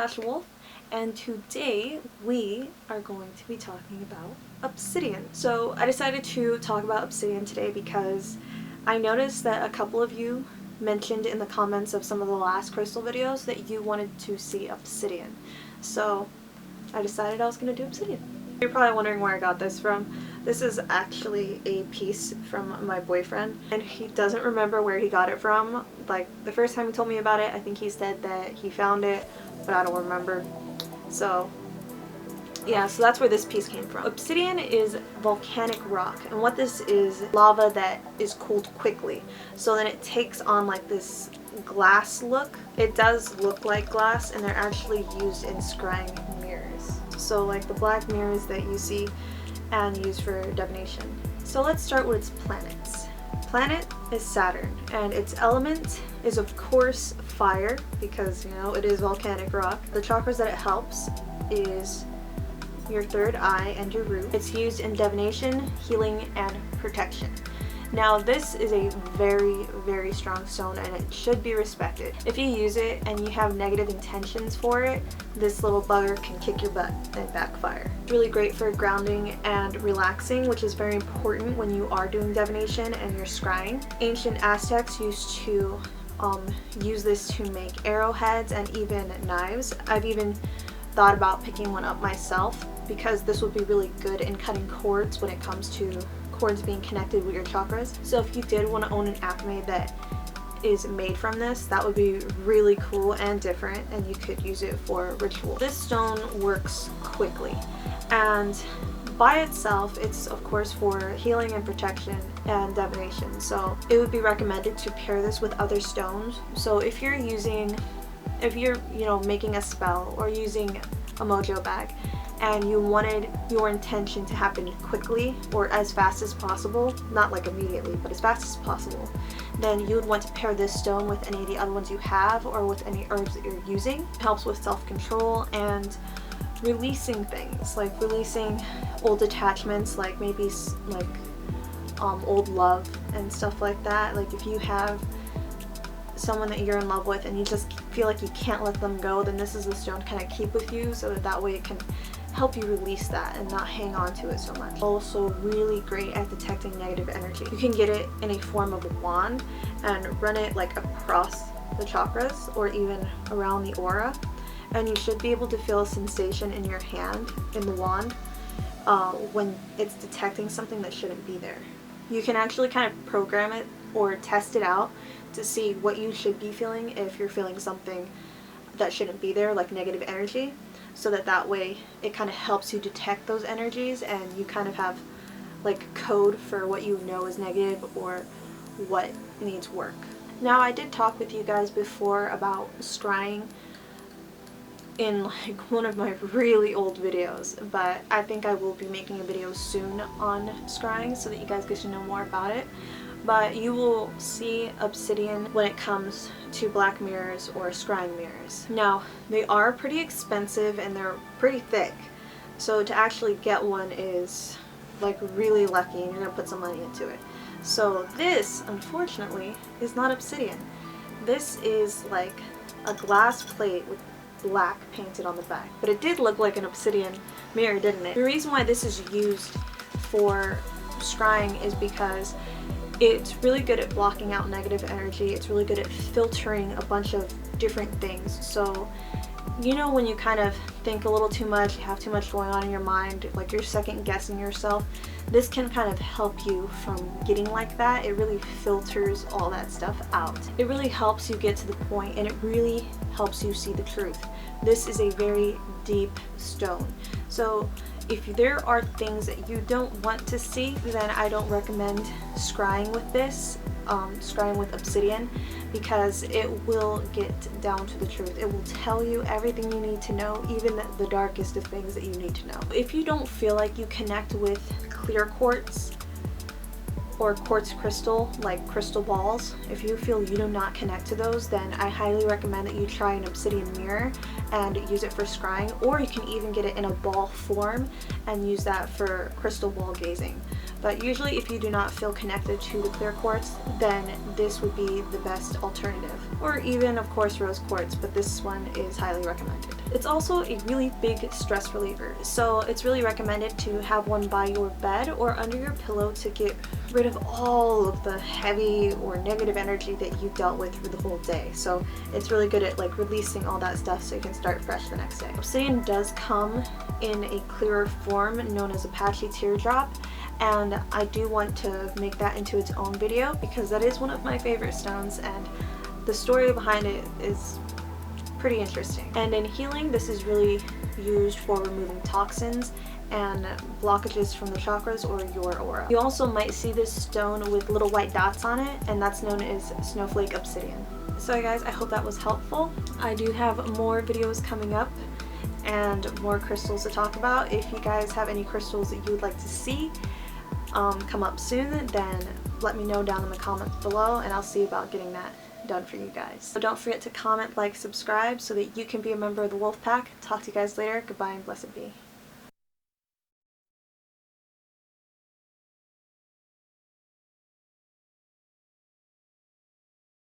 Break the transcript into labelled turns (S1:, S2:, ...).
S1: AkashaWolf, and today we are going to be talking about Obsidian. So I decided to talk about Obsidian today because I noticed that a couple of you mentioned in the comments of some of the last crystal videos that you wanted to see Obsidian. So I decided I was going to do Obsidian. You're probably wondering where I got this from. This is actually a piece from my boyfriend, and he doesn't remember where he got it from. Like, the first time he told me about it, I think he said that he found it, but I don't remember. So yeah, so that's where this piece came from. Obsidian is volcanic rock, and what this is, lava that is cooled quickly. So then it takes on like this glass look. It does look like glass, and they're actually used in scrying mirrors. So like the black mirrors that you see and used for divination. So let's start with its planets. Planet is Saturn, and its element is of course fire, because you know it is volcanic rock. The chakras that it helps is your third eye and your root. It's used in divination, healing, and protection. Now this is a very, very strong stone, and it should be respected. If you use it and you have negative intentions for it, this little bugger can kick your butt and backfire. Really great for grounding and relaxing, which is very important when you are doing divination and you're scrying. Ancient Aztecs used to use this to make arrowheads and even knives. I've even thought about picking one up myself because this would be really good in cutting cords when it comes to cords being connected with your chakras. So if you did want to own an aphame that is made from this, that would be really cool and different, and you could use it for ritual. This stone works quickly, and by itself it's of course for healing and protection and divination. So it would be recommended to pair this with other stones. So if you're making a spell or using a mojo bag, and you wanted your intention to happen quickly or as fast as possible, not like immediately, but as fast as possible, then you would want to pair this stone with any of the other ones you have or with any herbs that you're using. It helps with self-control and releasing things, like releasing old attachments, like maybe like old love and stuff like that. Like if you have someone that you're in love with and you just feel like you can't let them go, then this is the stone to kind of keep with you, so that way it can help you release that and not hang on to it so much. Also really great at detecting negative energy. You can get it in a form of a wand and run it like across the chakras or even around the aura, and you should be able to feel a sensation in your hand in the wand when it's detecting something that shouldn't be there. You can actually kind of program it or test it out to see what you should be feeling if you're feeling something that shouldn't be there, like negative energy, so that way it kind of helps you detect those energies, and you kind of have like code for what you know is negative or what needs work. Now, I did talk with you guys before about scrying in like one of my really old videos, but I think I will be making a video soon on scrying so that you guys get to know more about it. But you will see Obsidian when it comes to black mirrors or scrying mirrors. Now, they are pretty expensive and they're pretty thick, so to actually get one is like really lucky, and you're gonna put some money into it. So this, unfortunately, is not Obsidian. This is like a glass plate with black painted on the back, but it did look like an Obsidian mirror, didn't it? The reason why this is used for scrying is because it's really good at blocking out negative energy. It's really good at filtering a bunch of different things. So, you know, when you kind of think a little too much, you have too much going on in your mind, like you're second guessing yourself, this can kind of help you from getting like that. It really filters all that stuff out. It really helps you get to the point, and it really helps you see the truth. This is a very deep stone. So if there are things that you don't want to see, then I don't recommend scrying with this, scrying with Obsidian, because it will get down to the truth. It will tell you everything you need to know, even the darkest of things that you need to know. If you don't feel like you connect with clear quartz or quartz crystal, like crystal balls, if you feel you do not connect to those, then I highly recommend that you try an Obsidian mirror and use it for scrying, or you can even get it in a ball form and use that for crystal ball gazing. But usually if you do not feel connected to the clear quartz, then this would be the best alternative. Or even, of course, rose quartz, but this one is highly recommended. It's also a really big stress reliever, so it's really recommended to have one by your bed or under your pillow to get rid of all of the heavy or negative energy that you dealt with through the whole day. So it's really good at like releasing all that stuff so you can start fresh the next day. Obsidian does come in a clearer form known as Apache Teardrop, and I do want to make that into its own video because that is one of my favorite stones and the story behind it is pretty interesting. And in healing, this is really used for removing toxins and blockages from the chakras or your aura. You also might see this stone with little white dots on it, and that's known as snowflake obsidian. So guys, I hope that was helpful. I do have more videos coming up and more crystals to talk about. If you guys have any crystals that you would like to see come up soon, then let me know down in the comments below and I'll see about getting that done for you guys. So don't forget to comment, like, subscribe so that you can be a member of the Wolf Pack. Talk to you guys later. Goodbye and blessed be.